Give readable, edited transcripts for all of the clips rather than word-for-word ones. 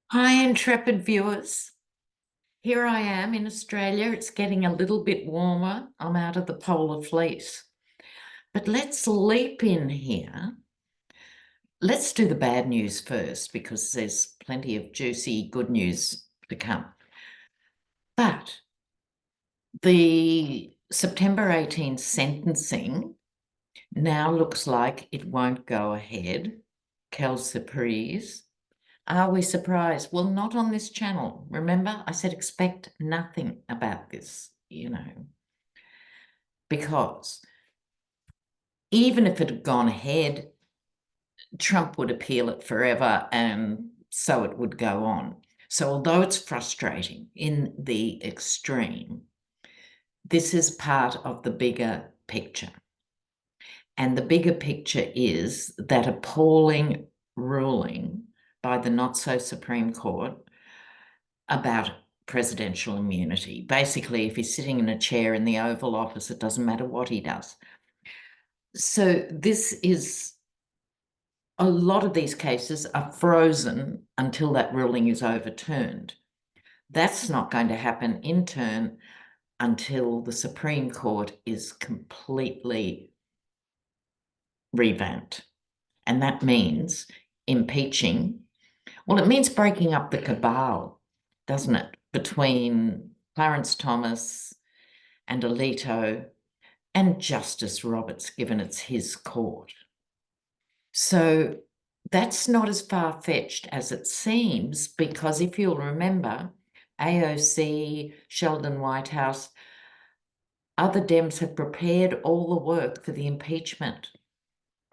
Hi, intrepid viewers. Here I am in Australia. It's getting a little bit warmer. I'm out of the polar fleece. But let's leap in here. Let's do the bad news first because there's plenty of juicy good news to come. But the September 18 sentencing now looks like it won't go ahead. Quelle surprise. Are we surprised? Well, not on this channel. Remember, I said expect nothing about this, because even if it had gone ahead, Trump would appeal it forever and so it would go on. So although it's frustrating in the extreme, this is part of the bigger picture. And the bigger picture is that appalling ruling by the not-so-Supreme Court about presidential immunity. Basically, if he's sitting in a chair in the Oval Office, it doesn't matter what he does. So this is, a lot of these cases are frozen until that ruling is overturned. That's not going to happen in turn until the Supreme Court is completely revamped. And that means impeaching. Well, it means breaking up the cabal, doesn't it, between Clarence Thomas and Alito and Justice Roberts, given it's his court. So that's not as far-fetched as it seems, because if you'll remember, AOC, Sheldon Whitehouse, other Dems have prepared all the work for the impeachment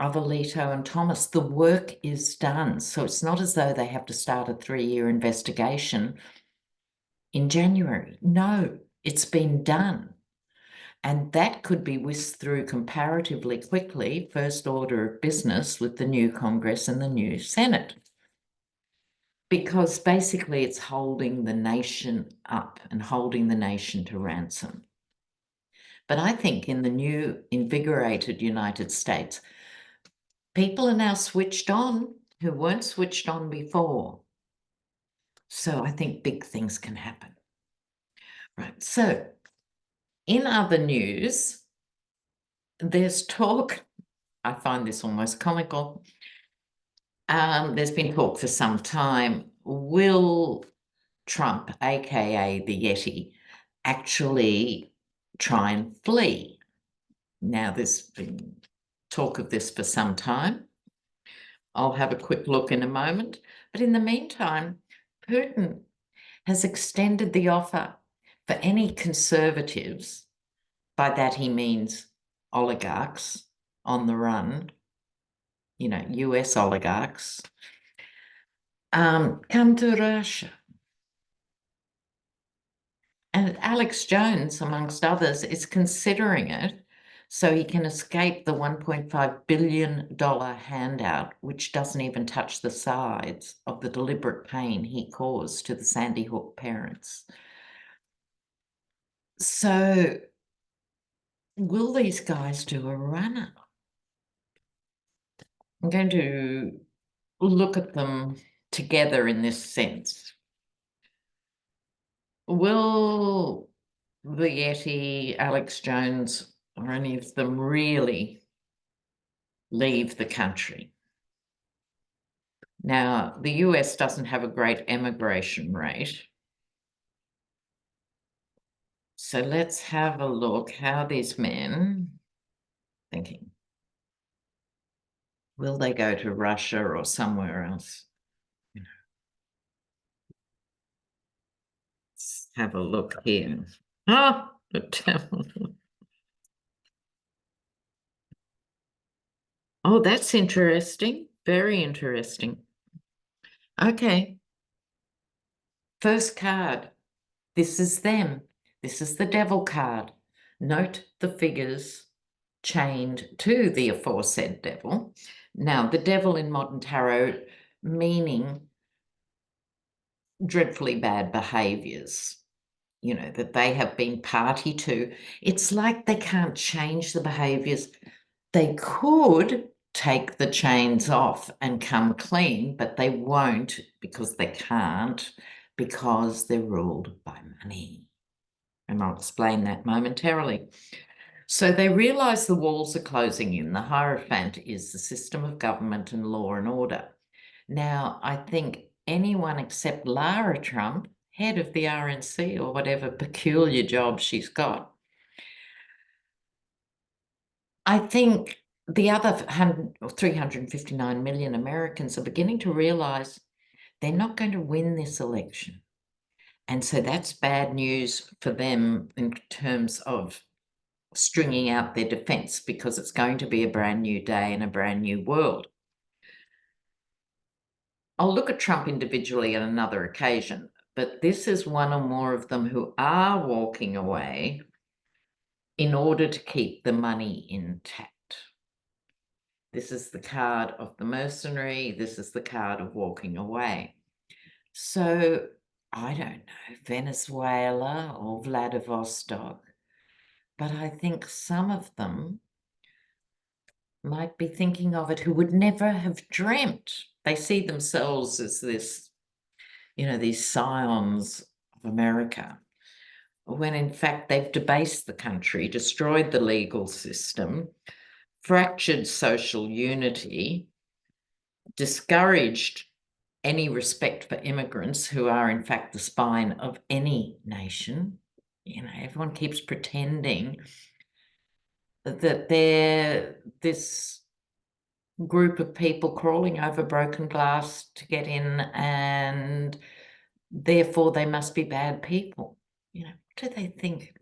of Alito and Thomas. The work is done. So it's not as though they have to start a 3-year investigation in January. No, it's been done. And that could be whisked through comparatively quickly, first order of business with the new Congress and the new Senate. Because basically it's holding the nation up and holding the nation to ransom. But I think in the new invigorated United States, people are now switched on who weren't switched on before. So I think big things can happen. Right, so in other news, there's talk, I find this almost comical. There's been talk for some time, will Trump, aka the Yeti, actually try and flee? Now, there's been talk of this for some time. I'll have a quick look in a moment. But in the meantime, Putin has extended the offer for any conservatives, by that he means oligarchs on the run, US oligarchs, come to Russia. And Alex Jones, amongst others, is considering it so he can escape the $1.5 billion handout, which doesn't even touch the sides of the deliberate pain he caused to the Sandy Hook parents. So will these guys do a runner? I'm going to look at them together in this sense. Will the Yeti, Alex Jones, or any of them really leave the country? Now, the US doesn't have a great emigration rate. So let's have a look how these men thinking. Will they go to Russia or somewhere else? Let's have a look here. Oh, oh, that's interesting. Very interesting. Okay. First card. This is them. This is the devil card. Note the figures chained to the aforesaid devil. Now, the devil in modern tarot meaning dreadfully bad behaviors, that they have been party to. It's like they can't change the behaviors. They could, take the chains off and come clean, but they won't because they can't, because they're ruled by money. And I'll explain that momentarily. So they realise the walls are closing in. The Hierophant is the system of government and law and order. Now, I think anyone except Lara Trump, head of the RNC or whatever peculiar job she's got, I think the other 359 million Americans are beginning to realise they're not going to win this election. And so that's bad news for them in terms of stringing out their defence, because it's going to be a brand new day and a brand new world. I'll look at Trump individually at another occasion, but this is one or more of them who are walking away in order to keep the money intact. This is the card of the mercenary. This is the card of walking away. So I don't know, Venezuela or Vladivostok, but I think some of them might be thinking of it who would never have dreamt. They see themselves as this, these scions of America, when in fact they've debased the country, destroyed the legal system, fractured social unity, discouraged any respect for immigrants who are in fact the spine of any nation. Everyone keeps pretending that they're this group of people crawling over broken glass to get in, and therefore they must be bad people. What do they think?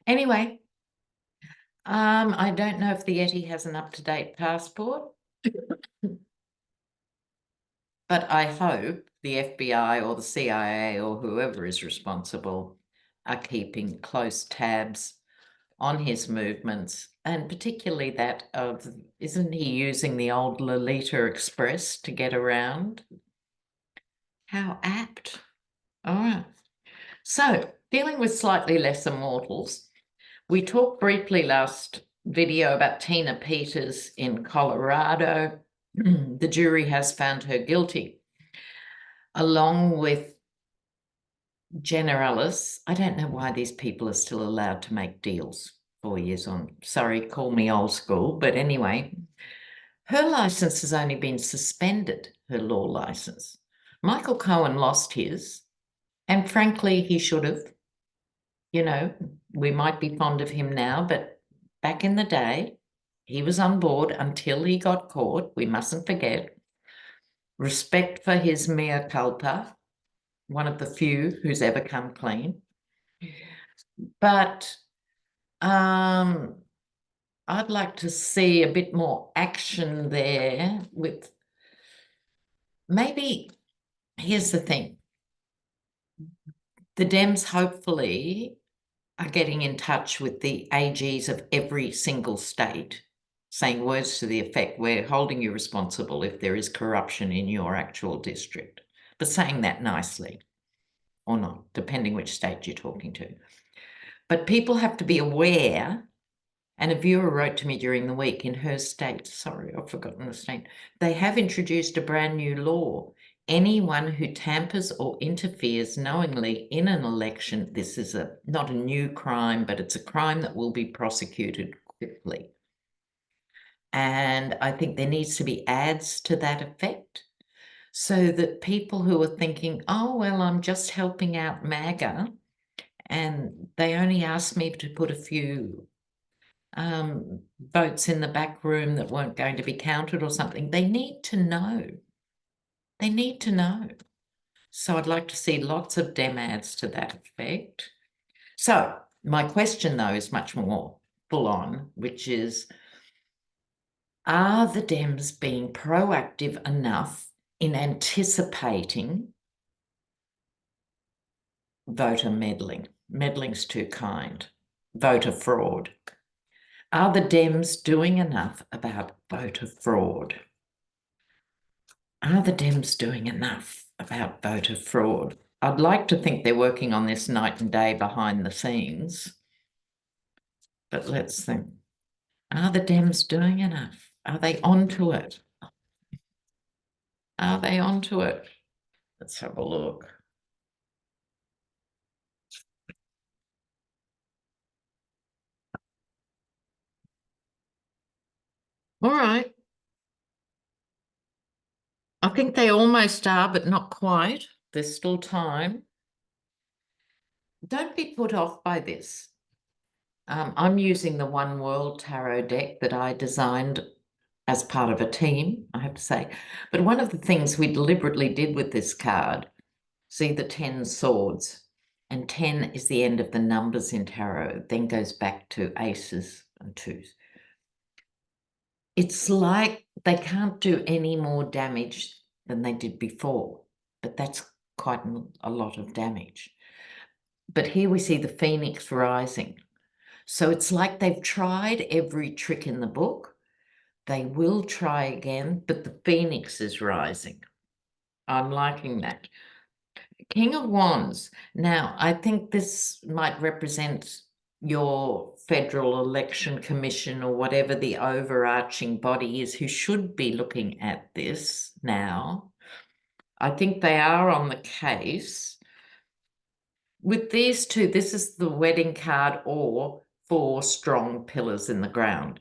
Anyway, I don't know if the Yeti has an up-to-date passport, but I hope the FBI or the CIA or whoever is responsible are keeping close tabs on his movements, and particularly that of, isn't he using the old Lolita Express to get around? How apt. All right. So, dealing with slightly lesser mortals, we talked briefly last video about Tina Peters in Colorado. The jury has found her guilty, along with Generalist. I don't know why these people are still allowed to make deals 4 years on. Sorry, call me old school, but anyway, her license has only been suspended, her law license. Michael Cohen lost his, and frankly, he should have. We might be fond of him now, but back in the day, he was on board until he got caught. We mustn't forget. Respect for his mea culpa, one of the few who's ever come clean. But I'd like to see a bit more action there with, maybe, here's the thing. The Dems hopefully are getting in touch with the AGs of every single state, saying words to the effect, we're holding you responsible if there is corruption in your actual district, but saying that nicely or not, depending which state you're talking to. But people have to be aware, and a viewer wrote to me during the week, in her state, sorry, I've forgotten the state, they have introduced a brand new law. Anyone who tampers or interferes knowingly in an election, this is not a new crime, but it's a crime that will be prosecuted quickly. And I think there needs to be ads to that effect, so that people who are thinking, oh, well, I'm just helping out MAGA, and they only asked me to put a few votes in the back room that weren't going to be counted or something, they need to know. They need to know. So I'd like to see lots of Dem ads to that effect. So my question, though, is much more full on, which is, are the Dems being proactive enough in anticipating voter meddling? Meddling's too kind. Voter fraud. Are the Dems doing enough about voter fraud? Are the Dems doing enough about voter fraud? I'd like to think they're working on this night and day behind the scenes, but let's think. Are the Dems doing enough? Are they onto it? Are they onto it? Let's have a look. All right. I think they almost are, but not quite. There's still time. Don't be put off by this. I'm using the One World Tarot deck that I designed as part of a team, I have to say. But one of the things we deliberately did with this card, see the 10 swords, and 10 is the end of the numbers in tarot, then goes back to aces and twos. It's like they can't do any more damage than they did before, but that's quite a lot of damage. But here we see the phoenix rising. So it's like they've tried every trick in the book. They will try again, but the phoenix is rising. I'm liking that. King of Wands. Now, I think this might represent your Federal Election Commission or whatever the overarching body is who should be looking at this now. I think they are on the case. With these two, this is the wedding card or 4 strong pillars in the ground.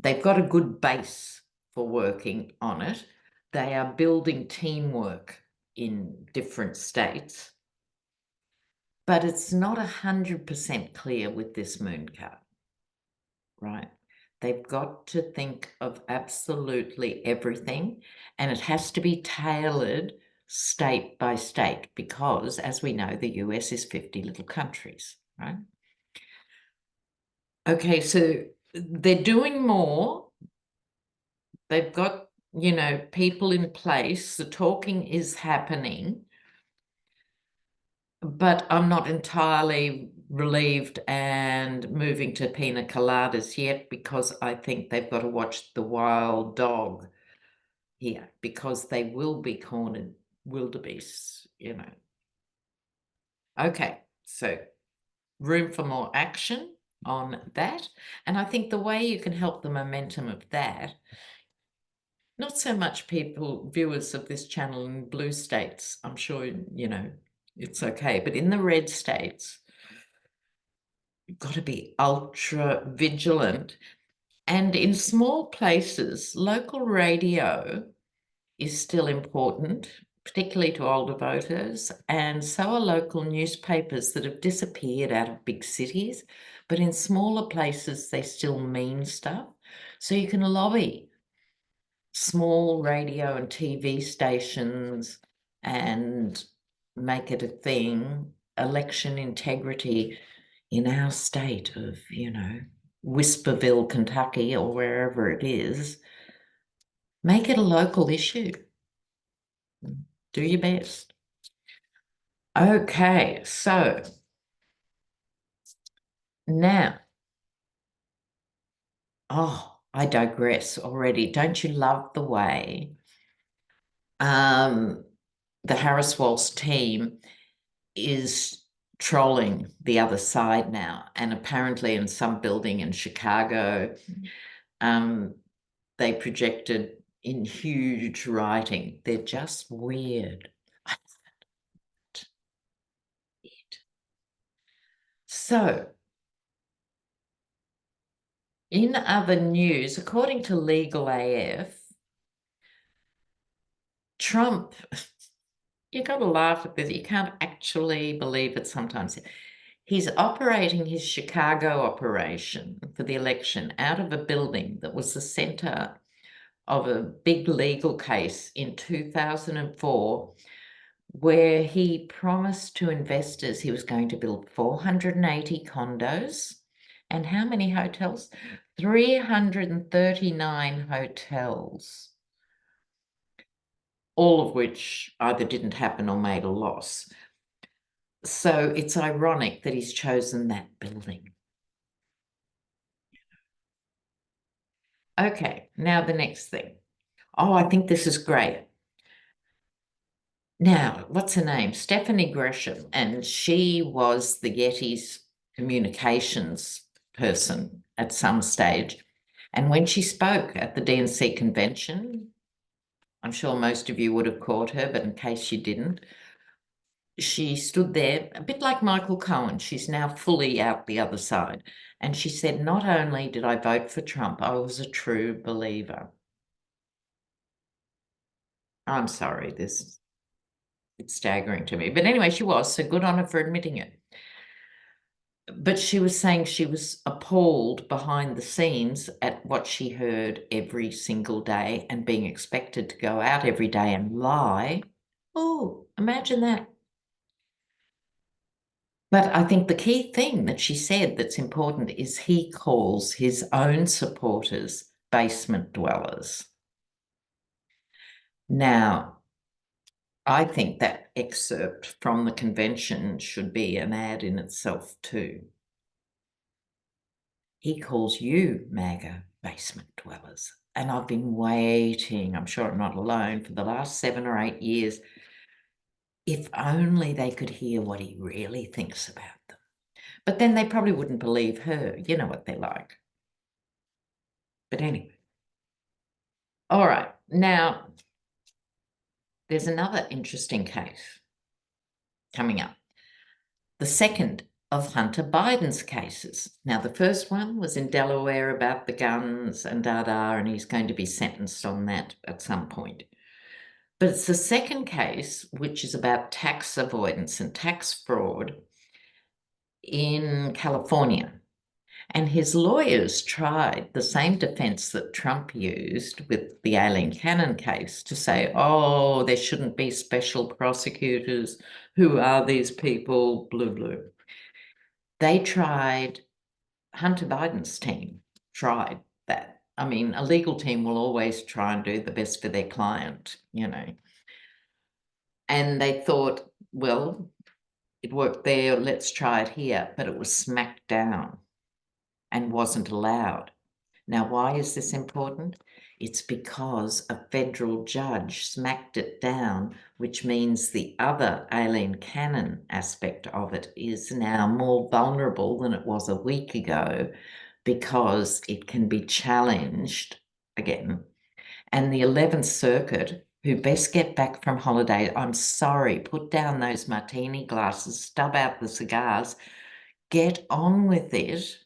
They've got a good base for working on it. They are building teamwork in different states. But it's not 100% clear with this moon card, right? They've got to think of absolutely everything, and it has to be tailored state by state because, as we know, the US is 50 little countries, right? Okay, so they're doing more. They've got, people in place. The talking is happening. But I'm not entirely relieved and moving to pina coladas yet because I think they've got to watch the wild dog here because they will be cornered wildebeests, Okay, so room for more action on that. And I think the way you can help the momentum of that, not so much viewers of this channel in blue states, I'm sure, it's okay, but in the red states, you've got to be ultra vigilant. And in small places, local radio is still important, particularly to older voters, and so are local newspapers that have disappeared out of big cities, but in smaller places, they still mean stuff. So you can lobby small radio and TV stations and make it a thing. Election integrity in our state of, Whisperville, Kentucky, or wherever it is, make it a local issue. Do your best. Okay, so now, I digress already. Don't you love the way the Harris Walsh team is trolling the other side now? And apparently in some building in Chicago, they projected in huge writing. They're just weird. So, in other news, according to Legal AF, Trump, you got to laugh at this. You can't actually believe it sometimes. He's operating his Chicago operation for the election out of a building that was the center of a big legal case in 2004 where he promised to investors he was going to build 480 condos and how many hotels? 339 hotels, all of which either didn't happen or made a loss. So it's ironic that he's chosen that building. Okay, now the next thing. Oh, I think this is great. Now, what's her name? Stephanie Gresham, and she was the Yeti's communications person at some stage. And when she spoke at the DNC convention, I'm sure most of you would have caught her, but in case you didn't, she stood there a bit like Michael Cohen. She's now fully out the other side. And she said, not only did I vote for Trump, I was a true believer. I'm sorry, it's staggering to me. But anyway, she was, so good on her for admitting it. But she was saying she was appalled behind the scenes at what she heard every single day and being expected to go out every day and lie. Oh, imagine that. But I think the key thing that she said that's important is he calls his own supporters basement dwellers. Now, I think that excerpt from the convention should be an ad in itself too. He calls you, MAGA, basement dwellers. And I've been waiting, I'm sure I'm not alone, for the last 7 or 8 years. If only they could hear what he really thinks about them. But then they probably wouldn't believe her. You know what they're like. But anyway. All right. Now, there's another interesting case coming up. The second of Hunter Biden's cases. Now, the first one was in Delaware about the guns and and he's going to be sentenced on that at some point. But it's the second case, which is about tax avoidance and tax fraud in California. And his lawyers tried the same defense that Trump used with the Aileen Cannon case to say, oh, there shouldn't be special prosecutors. Who are these people? Blue, blue. They tried, Hunter Biden's team tried that. I mean, a legal team will always try and do the best for their client, you know. And they thought, well, it worked there, let's try it here. But it was smacked down and wasn't allowed. Now, why is this important? It's because a federal judge smacked it down, which means the other Aileen Cannon aspect of it is now more vulnerable than it was a week ago because it can be challenged again. And the 11th Circuit, who best get back from holiday, I'm sorry, put down those martini glasses, stub out the cigars, get on with it,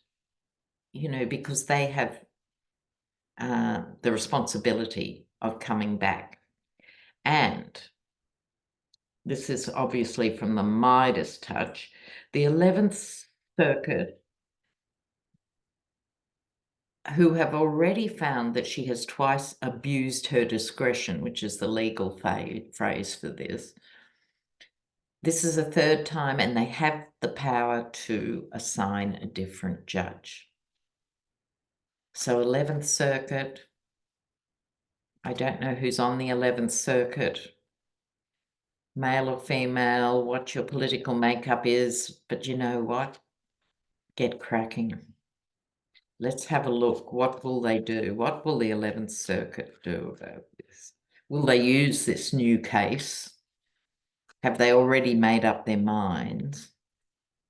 you know, because they have the responsibility of coming back. And this is obviously from the Midas touch, the 11th Circuit, who have already found that she has twice abused her discretion, which is the legal phrase for this. This is a third time, and they have the power to assign a different judge. So 11th Circuit, I don't know who's on the 11th Circuit, male or female, what your political makeup is, but you know what? Get cracking. Let's have a look. What will they do? What will the 11th Circuit do about this? Will they use this new case? Have they already made up their minds?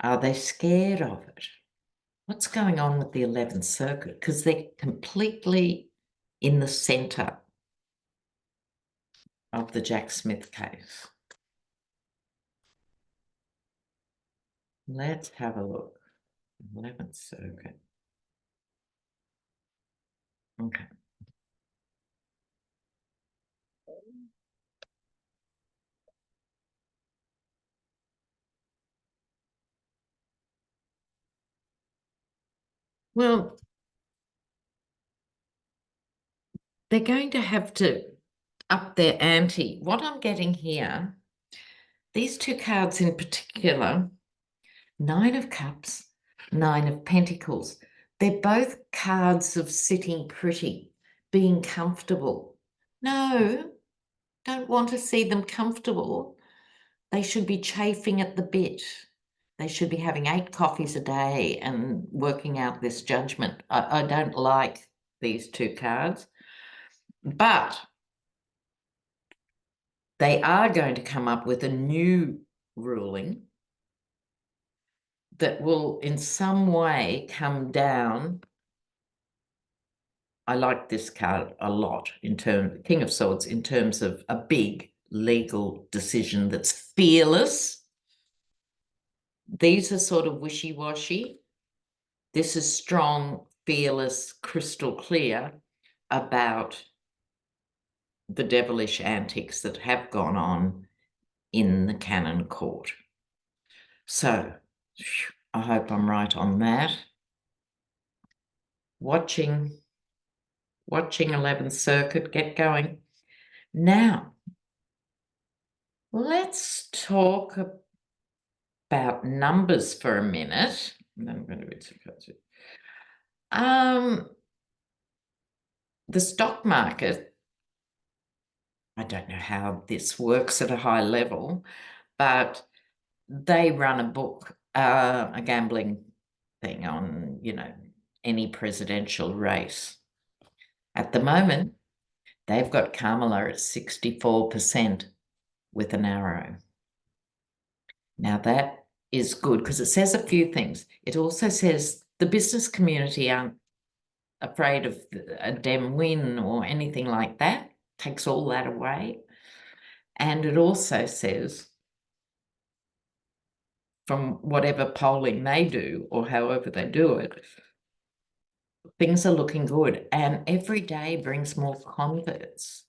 Are they scared of it? What's going on with the 11th Circuit? Because they're completely in the centre of the Jack Smith case. Let's have a look. 11th Circuit. Okay. Well, they're going to have to up their ante. What I'm getting here, these two cards in particular, 9 of Cups, 9 of Pentacles, they're both cards of sitting pretty, being comfortable. No, don't want to see them comfortable. They should be chafing at the bit. They should be having 8 coffees a day and working out this judgment. I don't like these two cards, but they are going to come up with a new ruling that will in some way come down I like this card a lot King of Swords, in terms of a big legal decision that's fearless. These are sort of wishy-washy. This is strong, fearless, crystal clear about the devilish antics that have gone on in the Canon Court. So I hope I'm right on that. Watching 11th Circuit get going. Now, let's talk about numbers for a minute. The stock market, I don't know how this works at a high level, but they run a book, a gambling thing on, any presidential race. At the moment, they've got Kamala at 64% with an arrow. Now that is good because it says a few things. It also says the business community aren't afraid of a Dem win or anything like that. Takes all that away. And it also says, from whatever polling they do or however they do it, things are looking good. And every day brings more converts.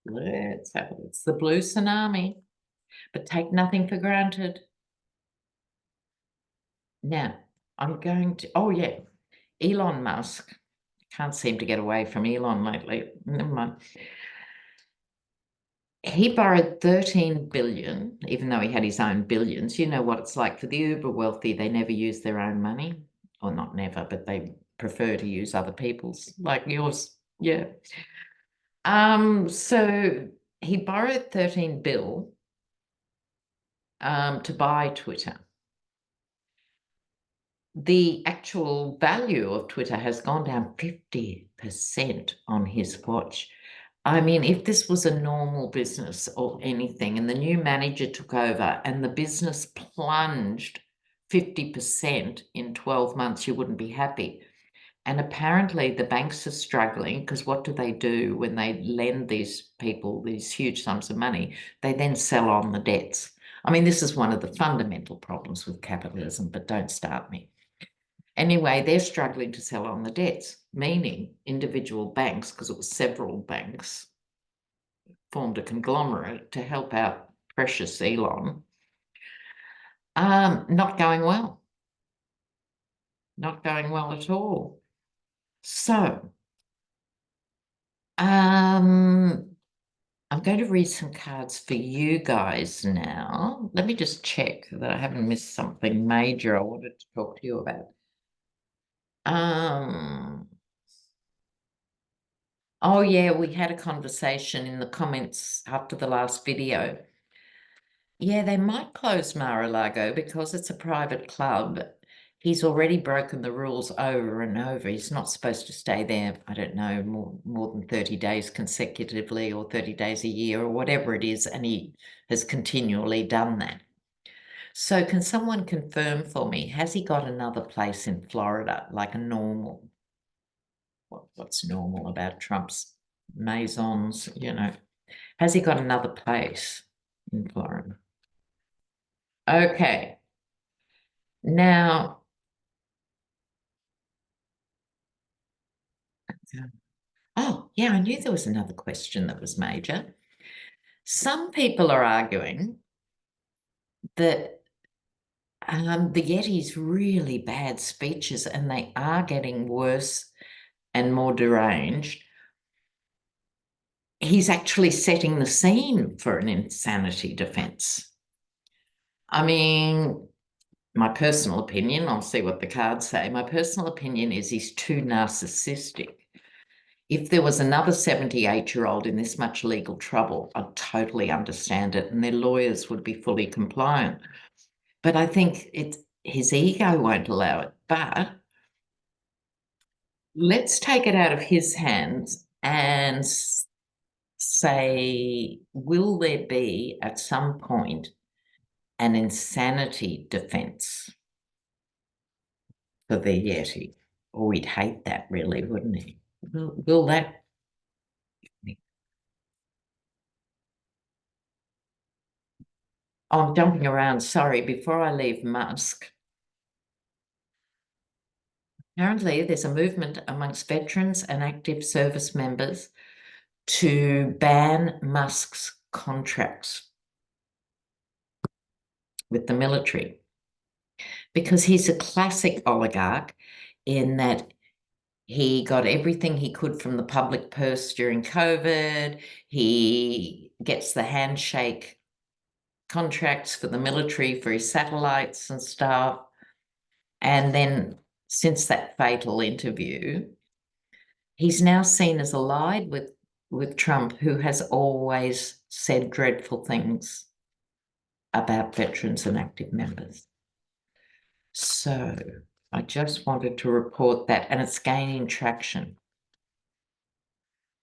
Let's have it. It's the blue tsunami, but take nothing for granted. Now, I'm going to, oh yeah, Elon Musk. Can't seem to get away from Elon lately. Never mind. He borrowed 13 billion, even though he had his own billions. You know what it's like for the uber wealthy. They never use their own money, or not never, but they prefer to use other people's, like yours. Yeah. So he borrowed 13 bill to buy Twitter. The actual value of Twitter has gone down 50% on his watch. I mean, if this was a normal business or anything and the new manager took over and the business plunged 50% in 12 months, you wouldn't be happy. And apparently the banks are struggling because what do they do when they lend these people these huge sums of money? They then sell on the debts. I mean, this is one of the fundamental problems with capitalism, but don't start me. Anyway, they're struggling to sell on the debts, meaning individual banks, because it was several banks, formed a conglomerate to help out precious Elon. Not going well. Not going well at all. So, I'm going to read some cards for you guys now. Let me just check that I haven't missed something major I wanted to talk to you about. Oh yeah, we had a conversation in the comments after the last video. Yeah, they might close Mar-a-Lago because it's a private club. He's already broken the rules over and over. He's not supposed to stay there, I don't know, more than 30 days consecutively or 30 days a year or whatever it is, and he has continually done that. So can someone confirm for me, has he got another place in Florida, like a normal? What's normal about Trump's maisons, Has he got another place in Florida? Okay. Now, oh, yeah, I knew there was another question that was major. Some people are arguing that the Yeti's really bad speeches, and they are getting worse and more deranged. He's actually setting the scene for an insanity defense. I mean, my personal opinion, I'll see what the cards say. My personal opinion is he's too narcissistic. If there was another 78-year-old in this much legal trouble, I'd totally understand it, and their lawyers would be fully compliant. But I think his ego won't allow it. But let's take it out of his hands and say, will there be at some point an insanity defense for the Yeti? Oh, he'd hate that really, wouldn't he? Will that? Oh, I'm jumping around. Sorry, before I leave Musk, apparently there's a movement amongst veterans and active service members to ban Musk's contracts with the military because he's a classic oligarch in that he got everything he could from the public purse during COVID. He gets the handshake contracts for the military for his satellites and stuff. And then since that fatal interview, he's now seen as allied with Trump, who has always said dreadful things about veterans and active members. So I just wanted to report that, and it's gaining traction.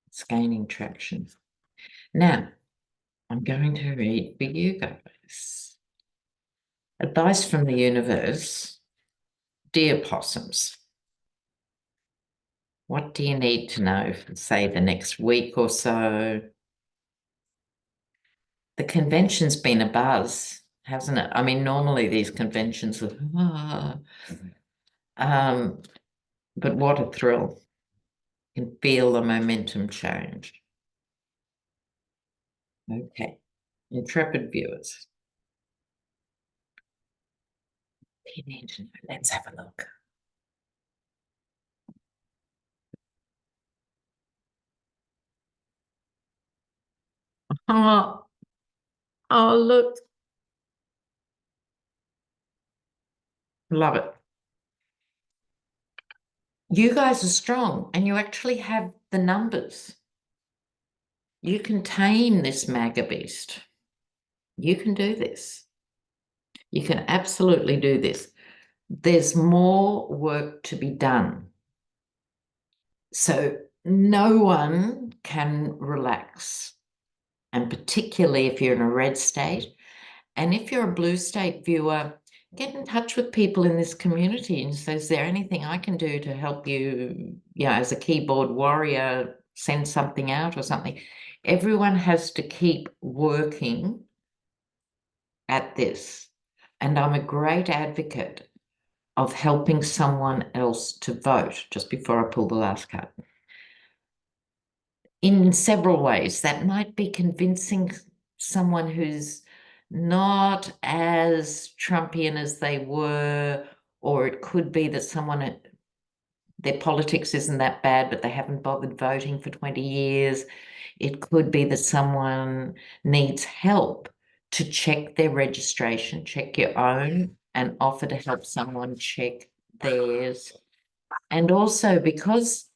It's gaining traction. Now, I'm going to read for you guys. Advice from the universe. Dear possums, what do you need to know for, say, the next week or so? The convention's been a buzz, hasn't it? I mean, normally these conventions are, but what a thrill. You can feel the momentum change. Okay, intrepid viewers. You need to know. Let's have a look. Oh, oh, look. Love it. You guys are strong and you actually have the numbers. You can tame this MAGA beast. You can do this. You can absolutely do this. There's more work to be done. So no one can relax. And particularly if you're in a red state. And if you're a blue state viewer, get in touch with people in this community and say, is there anything I can do to help you, as a keyboard warrior, send something out or something? Everyone has to keep working at this. And I'm a great advocate of helping someone else to vote, just before I pull the last card. In several ways, that might be convincing someone who's not as Trumpian as they were, or it could be that someone, their politics isn't that bad, but they haven't bothered voting for 20 years. It could be that someone needs help to check their registration, check your own, and offer to help someone check theirs. And also because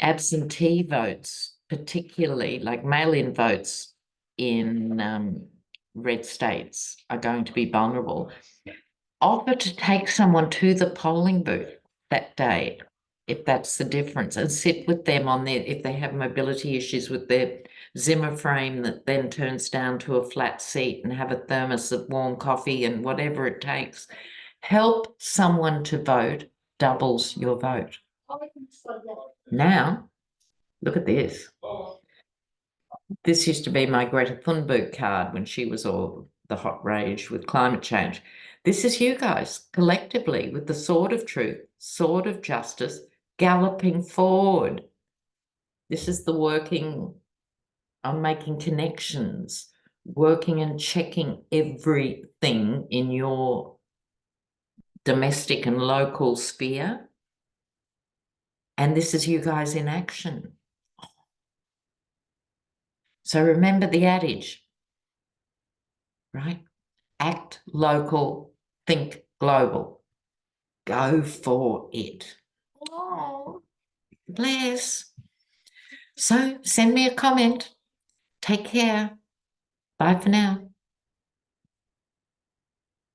absentee votes, particularly like mail-in votes in red states, are going to be vulnerable, offer to take someone to the polling booth that day, if that's the difference, and sit with them on their, if they have mobility issues, with their Zimmer frame that then turns down to a flat seat, and have a thermos of warm coffee and whatever it takes. Help someone to vote doubles your vote. Now, look at this. This used to be my Greta Thunberg card when she was all the hot rage with climate change. This is you guys collectively with the sword of truth, sword of justice, galloping forward. This is the working on making connections, working and checking everything in your domestic and local sphere. And this is you guys in action. So remember the adage, right? Act local, think global. Go for it. Oh, bless. So send me a comment. Take care. Bye for now.